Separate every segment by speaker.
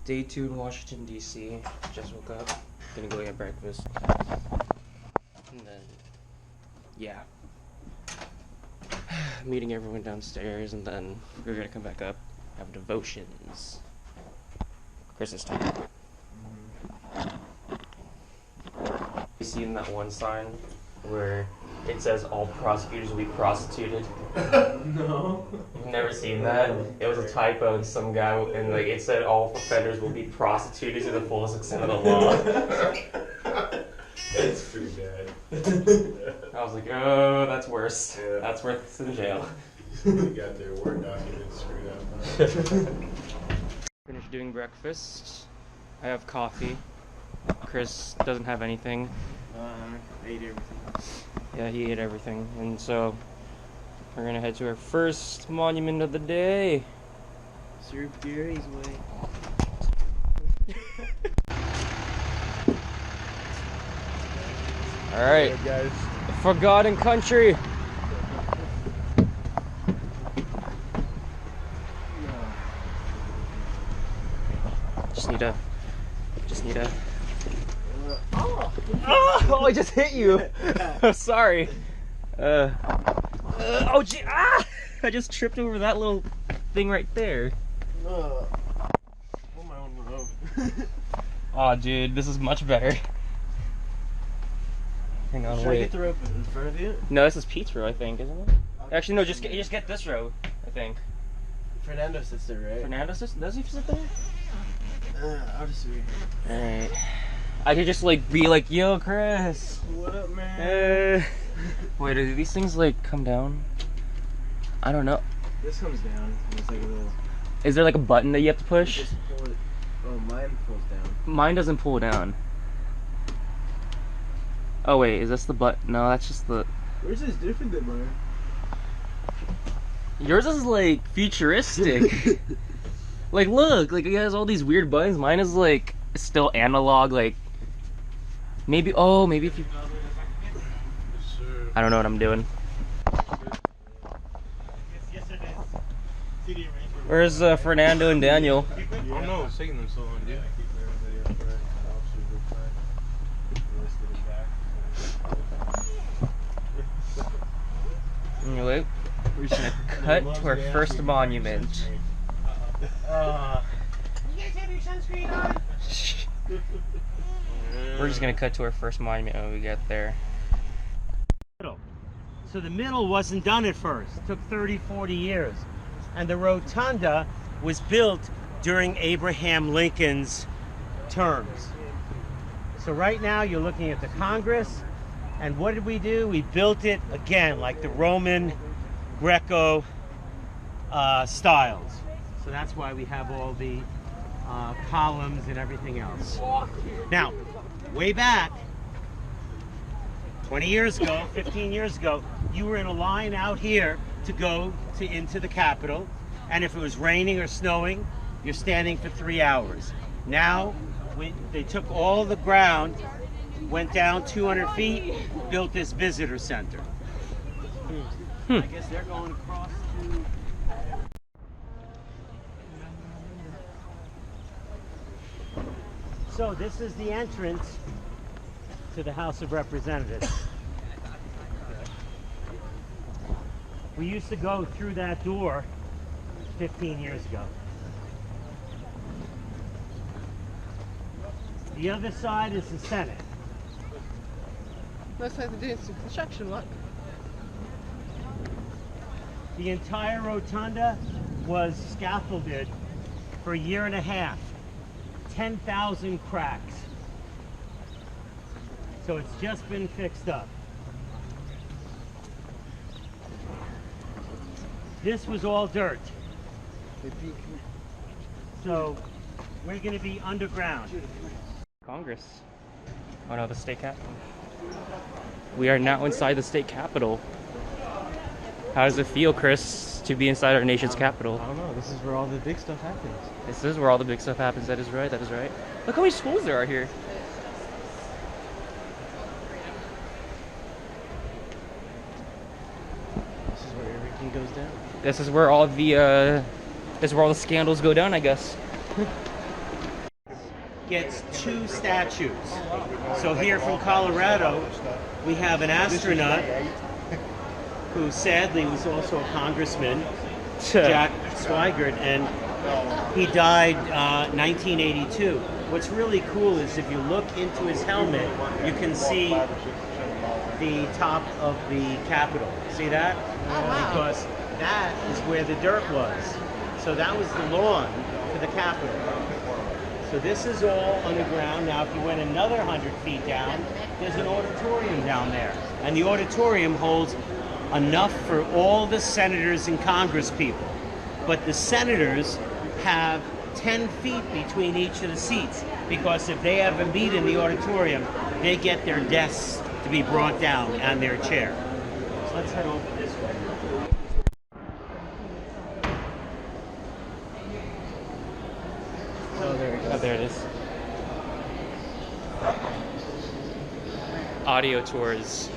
Speaker 1: Day 2 in Washington, D.C. Just woke up. Gonna go get breakfast. And then, yeah. Meeting everyone downstairs, and then we're gonna come back up, have devotions. Christmas time. You seen that one sign where it says all prosecutors will be prostituted?
Speaker 2: No.
Speaker 1: You've never seen that? It was a typo, and some guy, and like it said all offenders will be prostituted to the fullest extent of the law.
Speaker 2: It's pretty bad.
Speaker 1: I was like, oh, that's worse.
Speaker 2: Yeah.
Speaker 1: That's worse than jail.
Speaker 2: You got their Word documents screwed up.
Speaker 1: Finished doing breakfast. I have coffee. Chris doesn't have anything.
Speaker 3: I ate everything.
Speaker 1: Yeah, he ate everything. And so we're gonna head to our first monument of the day.
Speaker 3: Sir Gary's way.
Speaker 1: Alright,
Speaker 3: Hey guys.
Speaker 1: the forgotten country. Just need a. Oh, I just hit you. Sorry. Oh, gee, I just tripped over that little thing right there.
Speaker 3: On my own road.
Speaker 1: Oh, dude, this is much better. Hang on,
Speaker 3: Should I
Speaker 1: wait.
Speaker 3: get the rope in front of you?
Speaker 1: No, this is Pete's row, I think, isn't it? Actually, no, just get this row, I think.
Speaker 3: Fernando sits there, right?
Speaker 1: Fernando does he sit there?
Speaker 3: I'll just be here.
Speaker 1: Alright. I could just like be like, yo, Chris.
Speaker 3: What up, man?
Speaker 1: Wait, do these things like come down? I don't know.
Speaker 3: This comes down. It's like a little.
Speaker 1: Is there like a button that you have to push?
Speaker 3: Just pull it. Oh, mine pulls down.
Speaker 1: Mine doesn't pull down. Oh wait, is this the button? No, that's just the.
Speaker 3: Yours is different than mine.
Speaker 1: Yours is like futuristic. Like look, like it has all these weird buttons. Mine is like still analog. Like maybe maybe if you. I don't know what I'm doing. Where's Fernando and Daniel?
Speaker 2: I don't know, it's taking them so long, dude.
Speaker 1: Anyway, we're just gonna cut to our first monument.
Speaker 4: You guys have your sunscreen on?
Speaker 1: We're just gonna cut to our first monument when we get there.
Speaker 4: So the middle wasn't done at first. It took 30, 40 years. And the rotunda was built during Abraham Lincoln's terms. So right now you're looking at the Congress, and what did we do? We built it again like the Roman Greco styles. So that's why we have all the columns and everything else. Now, way back, 20 years ago, 15 years ago, you were in a line out here to go into the Capitol, and if it was raining or snowing, you're standing for 3 hours. Now, they took all the ground, went down 200 feet, built this visitor center. I guess they're going across to... So this is the entrance to the House of Representatives. We used to go through that door 15 years ago. The other side is the Senate.
Speaker 5: Looks like they're doing some construction work.
Speaker 4: The entire rotunda was scaffolded for a year and a half. 10,000 cracks. So it's just been fixed up. This was all dirt. So we're going to be underground.
Speaker 1: Congress. Oh no, the state capitol. We are now inside the state capitol. How does it feel, Chris, to be inside our nation's capital?
Speaker 3: I don't know. This is where all the big stuff happens.
Speaker 1: This is where all the big stuff happens. That is right. That is right. Look how many schools there are here.
Speaker 3: This is where everything goes down.
Speaker 1: This is where all the scandals go down, I guess.
Speaker 4: gets 2 statues. So here from Colorado, we have an astronaut who sadly was also a congressman, Jack Swigert, and he died 1982. What's really cool is if you look into his helmet, you can see the top of the Capitol. See that?
Speaker 5: Oh, wow.
Speaker 4: Because that is where the dirt was. So that was the lawn for the Capitol. So this is all underground. Now, if you went another 100 feet down, there's an auditorium down there. And the auditorium holds enough for all the senators and Congress people. But the senators have 10 feet between each of the seats, because if they have a meet in the auditorium, they get their desks to be brought down and their chair. So let's head over this way.
Speaker 3: Oh, there it
Speaker 1: Oh,
Speaker 3: goes.
Speaker 1: there it is. Audio tours.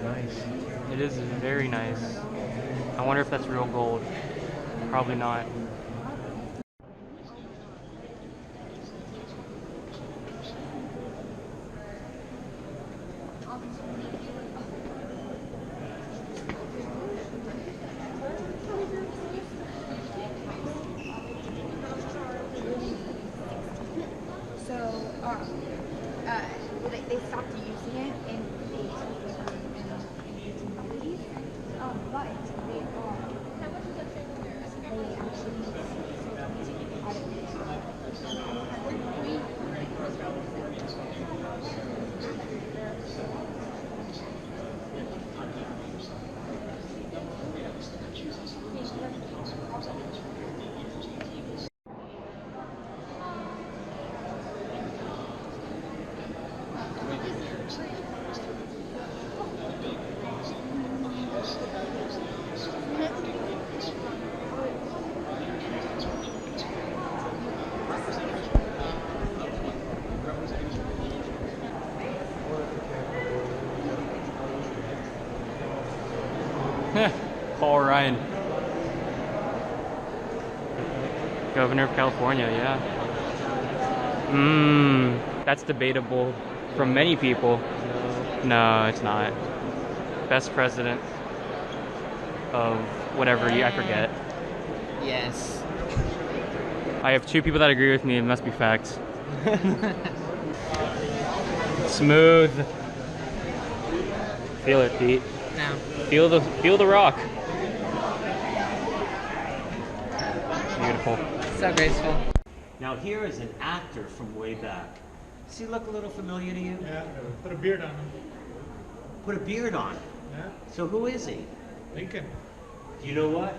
Speaker 3: Nice.
Speaker 1: It is very nice. I wonder if that's real gold. Probably not.
Speaker 6: So, they stopped using it in the 1890s, but they actually
Speaker 1: Paul Ryan. Governor of California, yeah. That's debatable from many people. No, it's not. Best president of whatever I forget.
Speaker 5: Yes.
Speaker 1: I have 2 people that agree with me. It must be facts. Smooth. Feel it, Pete.
Speaker 5: No.
Speaker 1: Feel the rock. Beautiful.
Speaker 5: So graceful.
Speaker 4: Now here is an actor from way back. Does he look a little familiar to you?
Speaker 2: Yeah, put a beard on him.
Speaker 4: Put a beard on.
Speaker 2: Yeah,
Speaker 4: So who is he?
Speaker 2: Lincoln.
Speaker 4: You know what?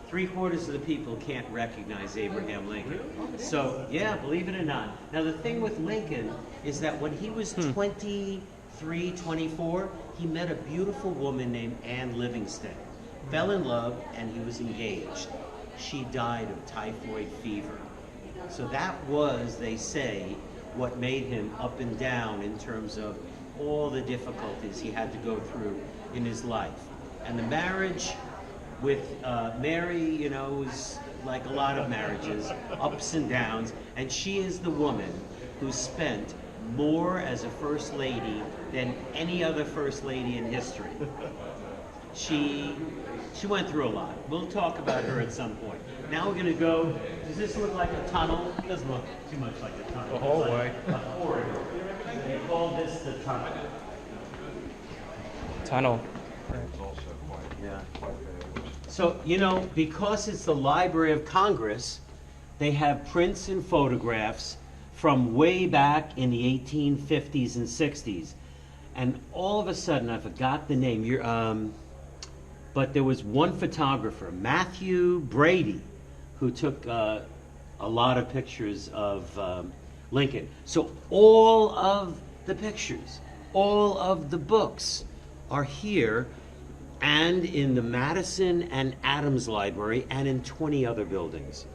Speaker 4: 3/4 of the people can't recognize Abraham Lincoln. So, yeah, believe it or not. Now, the thing with Lincoln is that when he was 23, 24, he met a beautiful woman named Anne Livingston. Fell in love, and he was engaged. She died of typhoid fever. So that was, they say, what made him up and down in terms of all the difficulties he had to go through in his life. And the marriage with Mary, you know, was like a lot of marriages, ups and downs, and she is the woman who spent more as a first lady than any other first lady in history. She went through a lot. We'll talk about her at some point. Now we're going to go. Does this look like a tunnel? It doesn't look too much like a tunnel.
Speaker 1: The whole
Speaker 4: It's
Speaker 1: way.
Speaker 4: like a corridor. They call this the tunnel.
Speaker 1: Tunnel.
Speaker 4: Yeah. So, you know, because it's the Library of Congress, they have prints and photographs from way back in the 1850s and 60s. And all of a sudden, I forgot the name. But there was one photographer, Matthew Brady, who took a lot of pictures of Lincoln. So all of the pictures, all of the books are here and in the Madison and Adams Library and in 20 other buildings.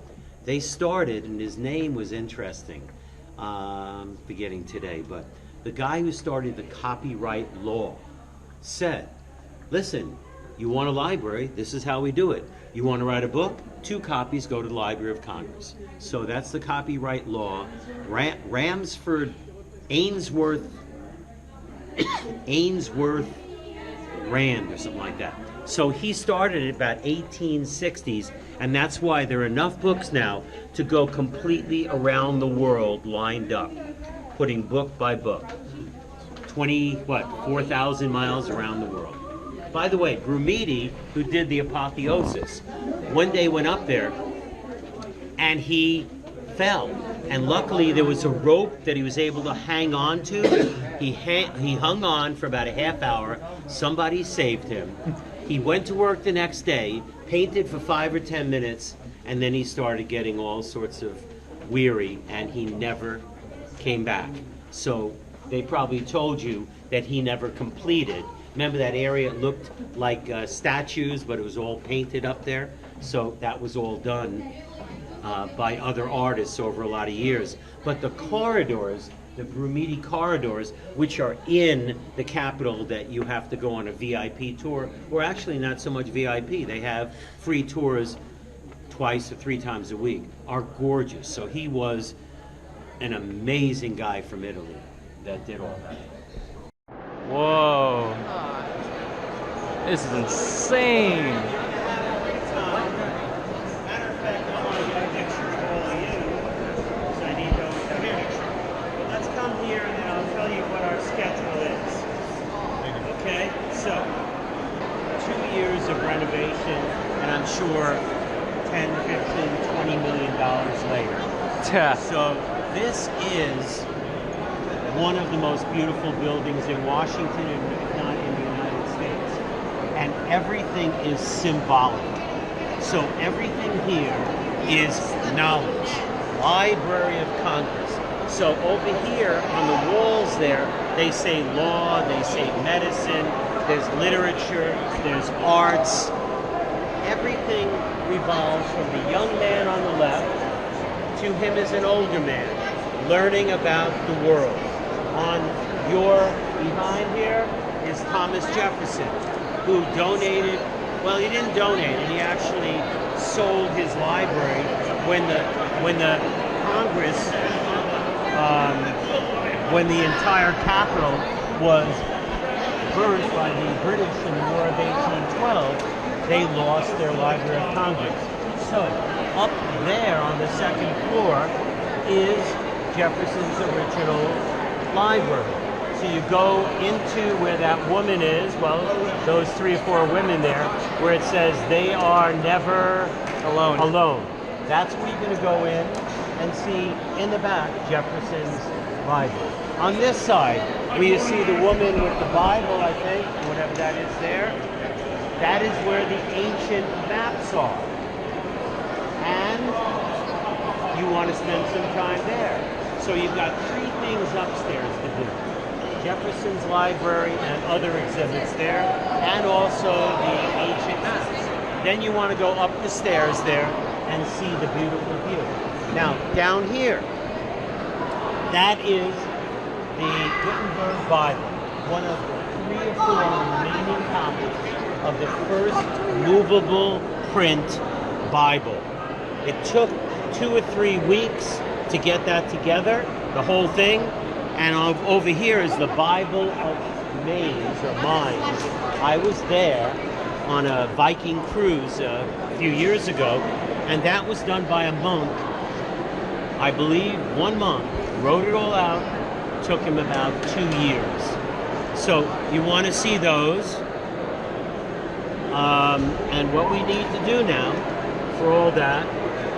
Speaker 4: They started, and his name was interesting, beginning today, but the guy who started the copyright law said, listen, you want a library, this is how we do it. You want to write a book, 2 copies go to the Library of Congress. So that's the copyright law. Ramsford, Ainsworth Rand or something like that. So he started it about 1860s, and that's why there are enough books now to go completely around the world lined up, putting book by book. 4,000 miles around the world. By the way, Brumidi, who did the apotheosis, one day went up there and he fell. And luckily there was a rope that he was able to hang on to. He hung on for about a half hour. Somebody saved him. He went to work the next day, painted for 5 or 10 minutes, and then he started getting all sorts of weary, and he never came back. So they probably told you that he never completed. Remember that area looked like statues, but it was all painted up there? So that was all done by other artists over a lot of years. But the corridors, the Brumidi corridors, which are in the Capitol that you have to go on a VIP tour, or actually not so much VIP, they have free tours 2 or 3 times a week, are gorgeous. So he was an amazing guy from Italy that did all that.
Speaker 1: Whoa. This is insane.
Speaker 4: Matter of fact, I want to get a picture of all of you, so I need to come here. Let's come here and then I'll tell you what our schedule is. Okay, so 2 years of renovation, and I'm sure 10, 15, $20 million later. So this is one of the most beautiful buildings in Washington, if not in the United States. And everything is symbolic. So everything here is knowledge. Library of Congress. So over here on the walls there, they say law, they say medicine, there's literature, there's arts. Everything revolves from the young man on the left to him as an older man, learning about the world. On your behind here is Thomas Jefferson, who donated, well, he didn't donate, he actually sold his library when the Congress, when the entire Capitol was burned by the British in the War of 1812, they lost their Library of Congress. So up there on the second floor is Jefferson's original library. So you go into where that woman is, well, those 3 or 4 women there, where it says they are never alone. That's where you're going to go in and see in the back Jefferson's library. On this side, where you see the woman with the Bible, I think, whatever that is there, that is where the ancient maps are. And you want to spend some time there. So you've got 3 things upstairs to do. Jefferson's library and other exhibits there, and also the ancient maps. Then you want to go up the stairs there and see the beautiful view. Now, down here, that is the Gutenberg Bible, one of the 3 or 4 remaining copies of the first movable print Bible. It took 2 or 3 weeks to get that together, the whole thing. And over here is the Bible of Mines or Mines. I was there on a Viking cruise a few years ago, and that was done by a monk. I believe 1 month, wrote it all out, took him about 2 years. So you want to see those. And what we need to do now for all that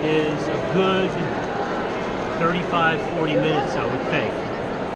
Speaker 4: is a good 35, 40 minutes, I would think.